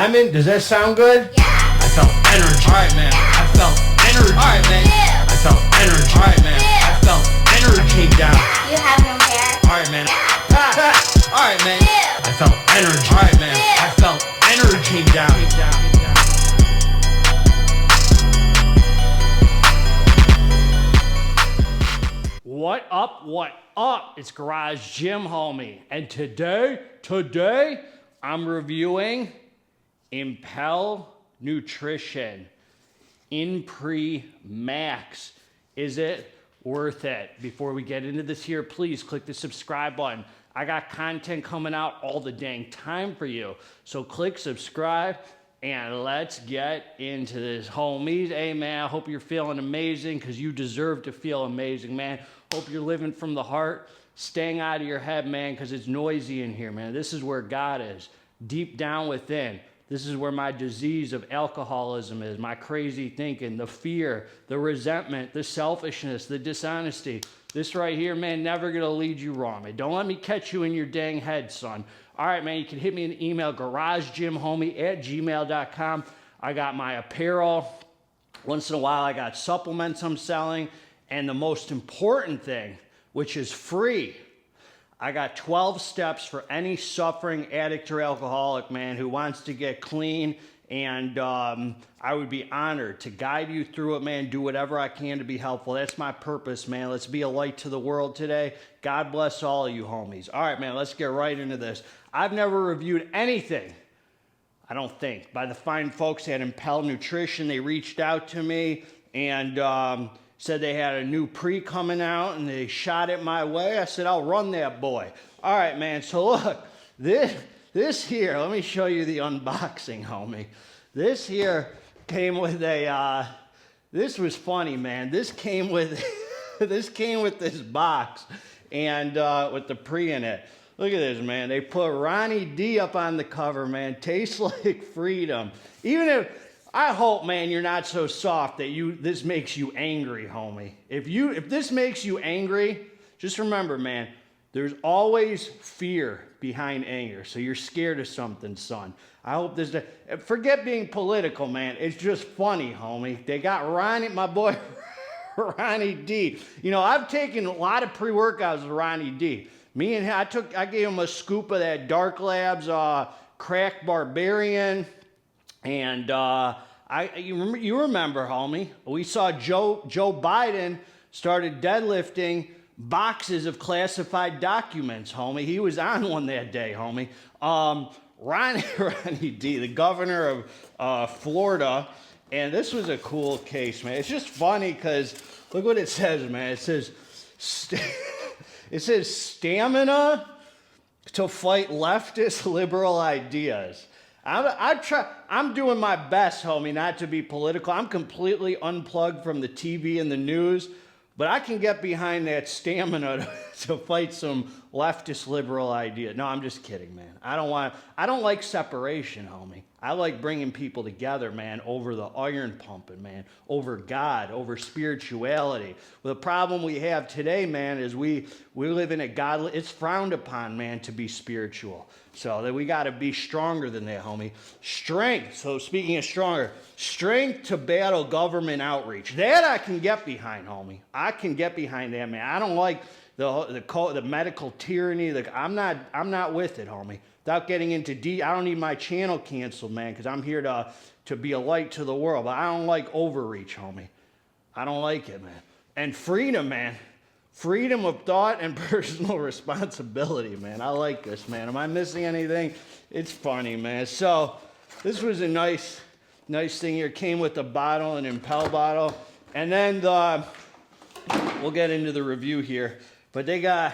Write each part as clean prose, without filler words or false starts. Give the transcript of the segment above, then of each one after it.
Lemon, does that sound good? Yeah. I felt energy. All right, man. I felt energy. All right, man. Yeah. I felt energy. All right, man. Yeah. I felt energy. I came down. You have no hair. All right, man. All right, man. Yeah. I felt energy. All right, man. Yeah. I felt energy. Came down. What up, what up? It's Garage Gym Homie. And today, I'm reviewing Impel Nutrition Impre Max. Is it worth it? Before we get into this here, please click the subscribe button. I got content coming out all the dang time for you. So click subscribe and let's get into this, homies. Hey, man, I hope you're feeling amazing because you deserve to feel amazing, man. Hope you're living from the heart, staying out of your head, man, because it's noisy in here, man. This is where God is, deep down within. This is where my disease of alcoholism is, my crazy thinking, the fear, the resentment, the selfishness, the dishonesty. This right here, man, never gonna lead you wrong, man. Don't let me catch you in your dang head, son. All right, man, you can hit me an email, garagegymhomie@gmail.com. I got my apparel. Once in a while, I got supplements I'm selling. And the most important thing, which is free, I got 12 steps for any suffering addict or alcoholic, man, who wants to get clean. And I would be honored to guide you through it, man, do whatever I can to be helpful. That's my purpose, man. Let's be a light to the world today. God bless all of you homies. All right, man, let's get right into this. I've never reviewed anything, I don't think, by the fine folks at Impel Nutrition. They reached out to me and said they had a new pre coming out and they shot it my way. I said, I'll run that boy. All right, man, so look, this here, let me show you the unboxing, homie. This here came with a, this was funny, man. This came with, this box and with the pre in it. Look at this, man. They put Ronnie D up on the cover, man. Tastes like freedom. Even if, I hope, man, you're not so soft that this makes you angry, homie. If this makes you angry, just remember, man, there's always fear behind anger. So you're scared of something, son. I hope this, forget being political, man. It's just funny, homie. They got Ronnie, my boy, Ronnie D. You know, I've taken a lot of pre-workouts with Ronnie D. Me and him, I gave him a scoop of that Dark Labs Crack Barbarian. And you remember, homie, we saw Joe Biden started deadlifting boxes of classified documents, homie. He was on one that day, homie. Ronnie D, the governor of Florida, and this was a cool case, man. It's just funny because look what it says, man. It says, it says stamina to fight leftist liberal ideas. I'm doing my best, homie, not to be political. I'm completely unplugged from the TV and the news, but I can get behind that stamina to fight some leftist liberal idea. No, I'm just kidding, man. I don't like separation, homie. I like bringing people together, man, over the iron pumping, man, over God, over spirituality. Well, the problem we have today, man, is we live in a godly, it's frowned upon, man, to be spiritual. So that we got to be stronger than that, homie. Strength. So speaking of stronger, strength to battle government outreach. That I can get behind, homie. I can get behind that, man. I don't like the medical tyranny. I'm not with it, homie. Without getting into I don't need my channel canceled, man, because I'm here to be a light to the world. But I don't like overreach, homie. I don't like it, man. And freedom, man. Freedom of thought and personal responsibility, man. I like this, man. Am I missing anything? It's funny, man. So this was a nice thing here. Came with the bottle, an Impel bottle. And then we'll get into the review here. But they got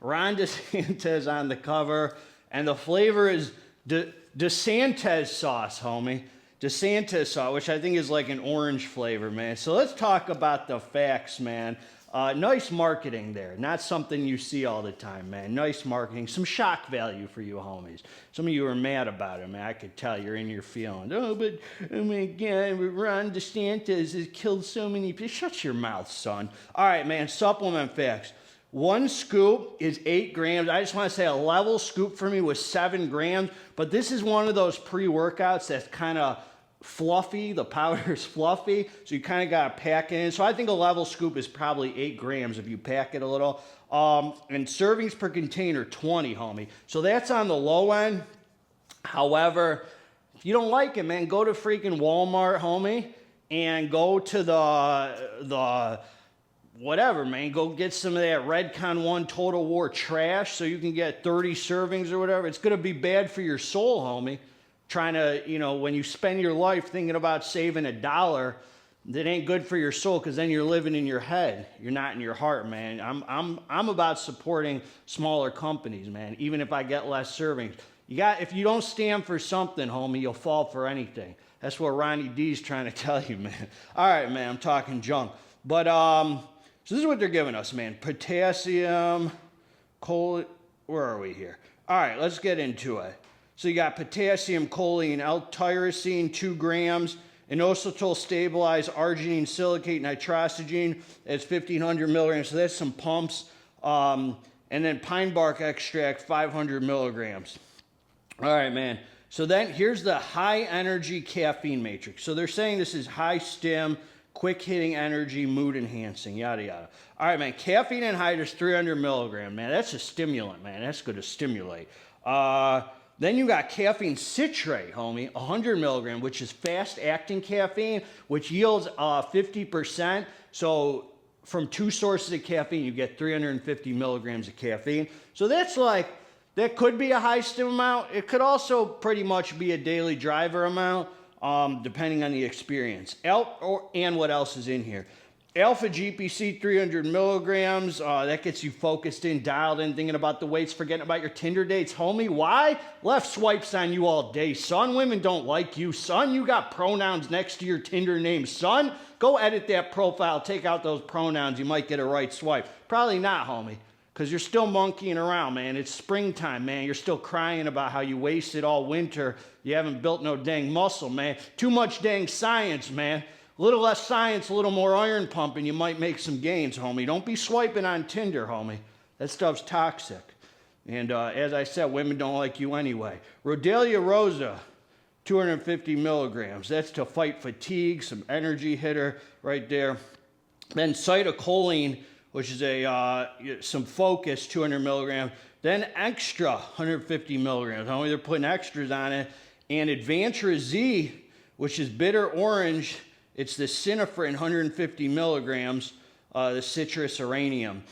Ron DeSantis on the cover. And the flavor is DeSantis sauce, homie. DeSantis sauce, which I think is like an orange flavor, man. So let's talk about the facts, man. Nice marketing there. Not something you see all the time, man. Nice marketing. Some shock value for you homies. Some of you are mad about it, man. I could tell you're in your feelings. Oh, but, oh my God, Ron DeSantis has killed so many people. Shut your mouth, son. All right, man. Supplement facts. 1 scoop is 8 grams. I just want to say a level scoop for me was 7 grams, but this is one of those pre-workouts that's kind of fluffy. The powder is fluffy, so you kind of got to pack it in. So I think a level scoop is probably 8 grams if you pack it a little. And servings per container, 20, homie. So that's on the low end. However, if you don't like it, man, go to freaking Walmart, homie, and go to the whatever, man. Go get some of that Redcon 1 Total War trash so you can get 30 servings or whatever. It's going to be bad for your soul, homie. Trying to, you know, when you spend your life thinking about saving $1, that ain't good for your soul, because then you're living in your head. You're not in your heart, man. I'm about supporting smaller companies, man, even if I get less servings. If you don't stand for something, homie, you'll fall for anything. That's what Ronnie D's trying to tell you, man. All right, man, I'm talking junk. But, so this is what they're giving us, man. Potassium, choline, where are we here? All right, let's get into it. So you got potassium, choline, L-tyrosine, 2 grams, inositol stabilized, arginine, silicate, nitrosamine. That's 1,500 milligrams, so that's some pumps. And then pine bark extract, 500 milligrams. All right, man. So then here's the high energy caffeine matrix. So they're saying this is high stim, quick hitting energy, mood enhancing, yada, yada. All right, man, caffeine anhydrous, 300 milligrams, man. That's a stimulant, man. That's going to stimulate. Then you got caffeine citrate, homie, 100 milligrams, which is fast-acting caffeine, which yields 50%. So from 2 sources of caffeine, you get 350 milligrams of caffeine. So that's like, that could be a high stim amount. It could also pretty much be a daily driver amount, depending on the experience. And what else is in here? Alpha GPC, 300 milligrams. That gets you focused in, dialed in, thinking about the weights, forgetting about your Tinder dates. Homie, why? Left swipes on you all day, son. Women don't like you, son. You got pronouns next to your Tinder name, son. Go edit that profile, take out those pronouns. You might get a right swipe. Probably not, homie, because you're still monkeying around, man. It's springtime, man. You're still crying about how you wasted all winter. You haven't built no dang muscle, man. Too much dang science, man. A little less science, a little more iron pumping, you might make some gains, homie. Don't be swiping on Tinder, homie. That stuff's toxic. And as I said, women don't like you anyway. Rhodiola rosa, 250 milligrams. That's to fight fatigue, some energy hitter right there. Then cytocholine, which is some focus, 200 milligrams. Then extra, 150 milligrams. Homie, they're putting extras on it. And Advantra Z, which is bitter orange. It's the Synephrine, 150 milligrams, the citrus uranium.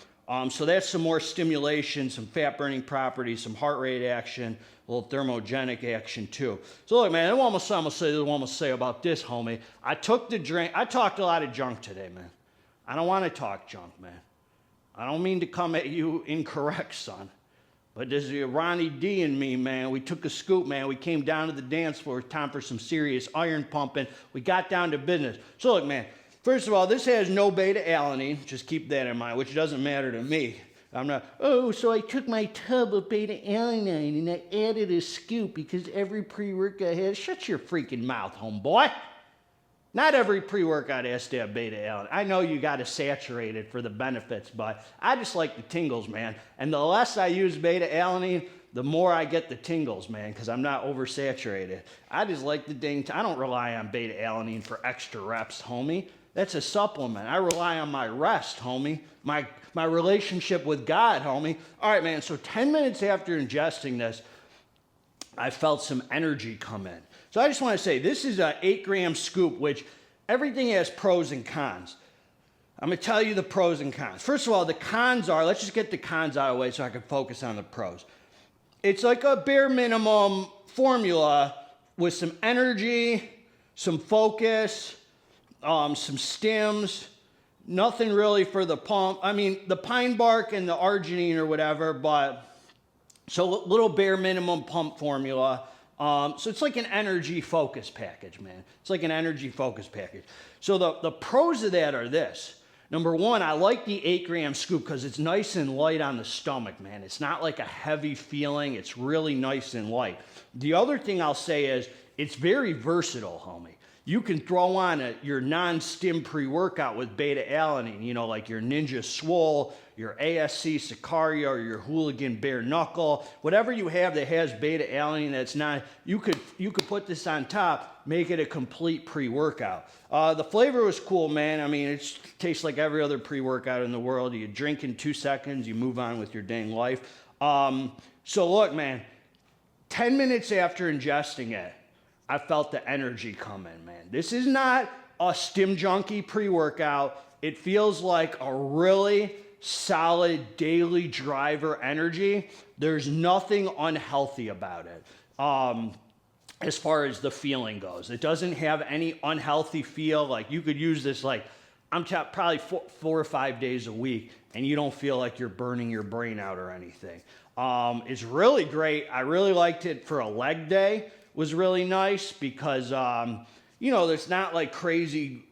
So that's some more stimulation, some fat-burning properties, some heart rate action, a little thermogenic action too. So look, man, I'm gonna say about this, homie. I took the drink. I talked a lot of junk today, man. I don't want to talk junk, man. I don't mean to come at you incorrect, son. But this is Ronnie D and me, man. We took a scoop, man. We came down to the dance floor. Time for some serious iron pumping. We got down to business. So look, man, first of all, this has no beta-alanine. Just keep that in mind, which doesn't matter to me. I'm not, so I took my tub of beta-alanine and I added a scoop because every pre-workout has. Shut your freaking mouth, homeboy. Not every pre-workout has to have beta-alanine. I know you got to saturate it for the benefits, but I just like the tingles, man. And the less I use beta-alanine, the more I get the tingles, man, because I'm not oversaturated. I just like the dang. I don't rely on beta-alanine for extra reps, homie. That's a supplement. I rely on my rest, homie. My relationship with God, homie. All right, man, so 10 minutes after ingesting this, I felt some energy come in. So I just want to say, this is an 8-gram scoop, which everything has pros and cons. I'm going to tell you the pros and cons. First of all, the cons are, let's just get the cons out of the way so I can focus on the pros. It's like a bare minimum formula with some energy, some focus, some stims, nothing really for the pump. I mean, the pine bark and the arginine or whatever, but so little bare minimum pump formula. So it's like an energy focus package, man. It's like an energy focus package. So the pros of that are this. Number one, I like the 8-gram scoop because it's nice and light on the stomach, man. It's not like a heavy feeling. It's really nice and light. The other thing I'll say is it's very versatile, homie. You can throw on your non-stim pre-workout with beta-alanine, you know, like your Ninja Swole, your ASC Sicario or your Hooligan Bare Knuckle, whatever you have that has beta alanine that's not, you could put this on top, make it a complete pre-workout. The flavor was cool, man. I mean, it tastes like every other pre-workout in the world. You drink in 2 seconds, you move on with your dang life. So look, man, 10 minutes after ingesting it, I felt the energy come in, man. This is not a stim junkie pre-workout. It feels like a really solid daily driver energy. There's nothing unhealthy about it as far as the feeling goes. It doesn't have any unhealthy feel. Like you could use this like, I'm probably 4 or 5 days a week and you don't feel like you're burning your brain out or anything. It's really great. I really liked it for a leg day. Was really nice because, you know, there's not like crazy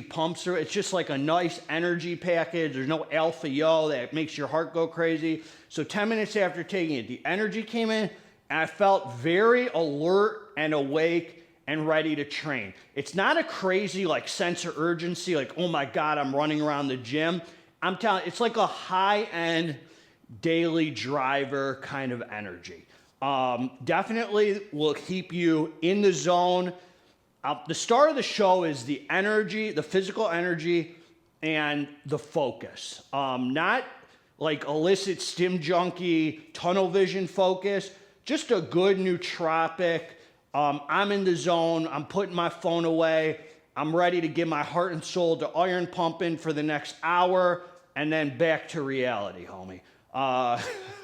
pumps or it's just like a nice energy package. There's no alpha yo that makes your heart go crazy. So 10 minutes after taking it, the energy came in and I felt very alert and awake and ready to train. It's not a crazy like sense of urgency, like, oh my God, I'm running around the gym. I'm telling you, it's like a high-end daily driver kind of energy. Definitely will keep you in the zone. The star of the show is the energy, the physical energy, and the focus. Not like illicit stim junkie, tunnel vision focus, just a good nootropic. I'm in the zone. I'm putting my phone away. I'm ready to give my heart and soul to iron pumping for the next hour and then back to reality, homie.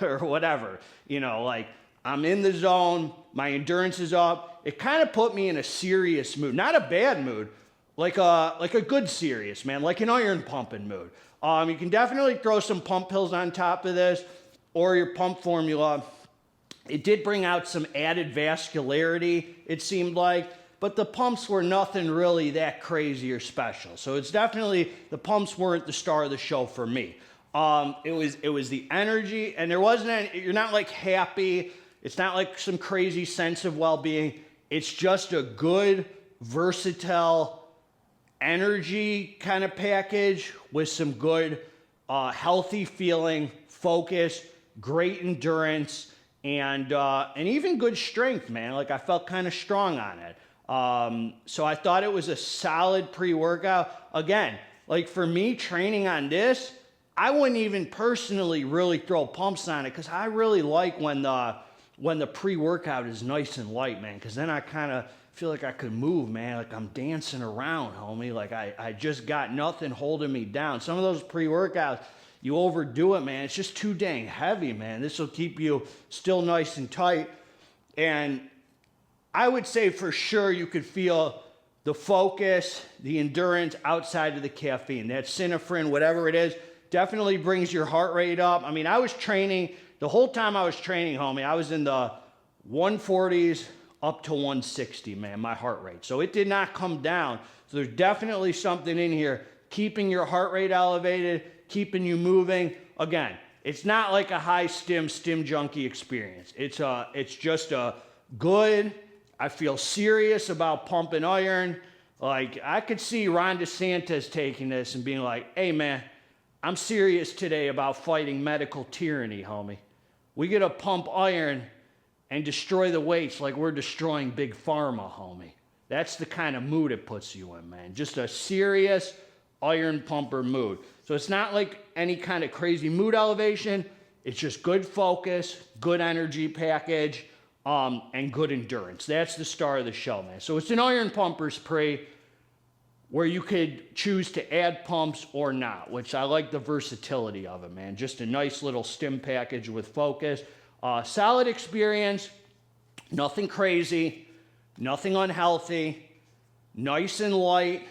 Or whatever, you know, like, I'm in the zone, my endurance is up. It kind of put me in a serious mood, not a bad mood, like a good serious, man, like an iron pumping mood. You can definitely throw some pump pills on top of this or your pump formula. It did bring out some added vascularity, it seemed like, but the pumps were nothing really that crazy or special. So it's definitely, the pumps weren't the star of the show for me. It was the energy, and there wasn't any, you're not like happy. It's not like some crazy sense of well-being. It's just a good, versatile energy kind of package with some good, healthy feeling, focus, great endurance, and even good strength, man. Like I felt kind of strong on it. So I thought it was a solid pre-workout. Again, like for me training on this, I wouldn't even personally really throw pumps on it because I really like when the pre-workout is nice and light, man, because then I kind of feel like I could move, man, like I'm dancing around, homie, like I just got nothing holding me down. Some of those pre-workouts, you overdo it, man, it's just too dang heavy, man. This will keep you still nice and tight, and I would say for sure you could feel the focus, the endurance outside of the caffeine. That synephrine, whatever it is, definitely brings your heart rate up. I mean, I was training, the whole time I was training, homie, I was in the 140s up to 160, man, my heart rate. So it did not come down. So there's definitely something in here keeping your heart rate elevated, keeping you moving. Again, it's not like a high stim junkie experience. It's just a good, I feel serious about pumping iron. Like, I could see Ron DeSantis taking this and being like, hey, man, I'm serious today about fighting medical tyranny, homie. We get to pump iron and destroy the weights like we're destroying big pharma, homie. That's the kind of mood it puts you in, man. Just a serious iron pumper mood. So it's not like any kind of crazy mood elevation. It's just good focus, good energy package, and good endurance. That's the star of the show, man. So it's an iron pumpers pre where you could choose to add pumps or not, which I like the versatility of it, man. Just a nice little stim package with focus. Solid experience, nothing crazy, nothing unhealthy, nice and light,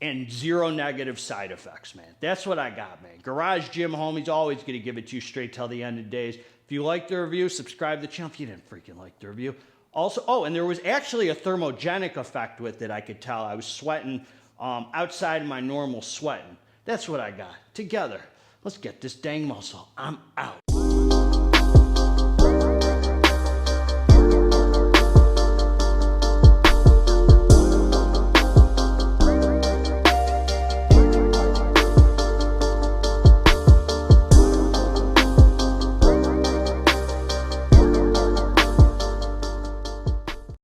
and zero negative side effects, man. That's what I got, man. Garage Gym Homie's always going to give it to you straight till the end of days. If you liked the review, subscribe to the channel if you didn't freaking like the review. Also, oh, and there was actually a thermogenic effect with it, I could tell. I was sweating outside of my normal sweating. That's what I got. Together, let's get this dang muscle. I'm out.